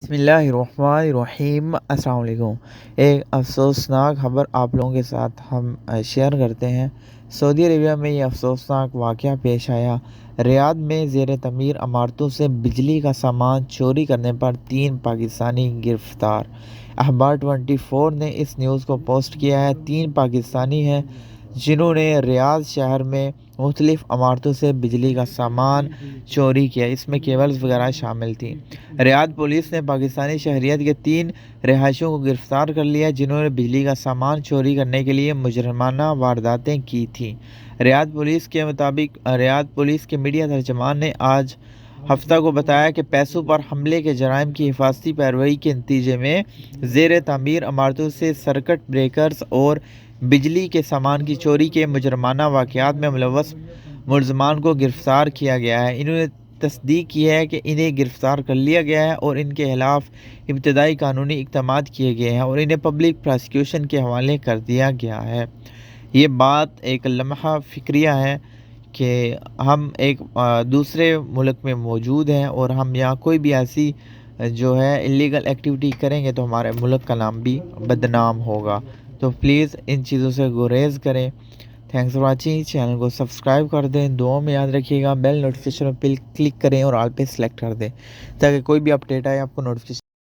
बिस्मिल्लाहिर्रहमानिर्रहीम। अस्सलाम वालेकुम। एक अफ़सोसनाक खबर आप लोगों के साथ हम शेयर करते हैं। सऊदी अरेबिया में ये अफ़सोसनाक वाक़या पेश आया। रियाद में ज़ेर तमीर इमारतों से बिजली का सामान चोरी करने पर 3 पाकिस्तानी गिरफ़्तार। अखबार 24 ने इस न्यूज़ को पोस्ट किया है। 3 पाकिस्तानी हैं जिन्होंने रियाद शहर में मुख्तलिफ़ इमारतों से बिजली का सामान चोरी किया। इसमें केबल्स वगैरह शामिल थी। रियाद पुलिस ने पाकिस्तानी शहरियत के 3 रिहायशियों को गिरफ्तार कर लिया जिन्होंने बिजली का सामान चोरी करने के लिए मुजरमाना वारदातें की थीं। रियाद पुलिस के मीडिया तर्जमान ने आज हफ्ता को बताया कि पैसों पर हमले के जराइम की हिफाजती पैरवी के नतीजे में ज़ेर तामीर इमारतों से सर्किट ब्रेकर्स और बिजली के सामान की चोरी के मुजरमाना वाक़यात में मुलव्वस मुलज़मान को गिरफ्तार किया गया है। इन्होंने तस्दीक की है कि इन्हें गिरफ्तार कर लिया गया है और इनके खिलाफ इब्तदाई कानूनी इक़दामात किए गए हैं और इन्हें पब्लिक प्रोसिक्यूशन के हवाले कर दिया गया है। ये बात एक लम्हा फ़िक्रिया है कि हम एक दूसरे मुल्क में मौजूद हैं और हम यहाँ कोई भी ऐसी जो है इलीगल एक्टिविटी करेंगे तो हमारे मुल्क का नाम भी बदनाम होगा। तो प्लीज़ इन चीज़ों से गुरेज़ करें। Thanks for watching. चैनल को सब्सक्राइब कर दें, दुआ में याद रखिएगा, बेल नोटिफिकेशन पर क्लिक करें और ऑल पे सेलेक्ट कर दें ताकि कोई भी अपडेट आए आपको नोटिफिकेशन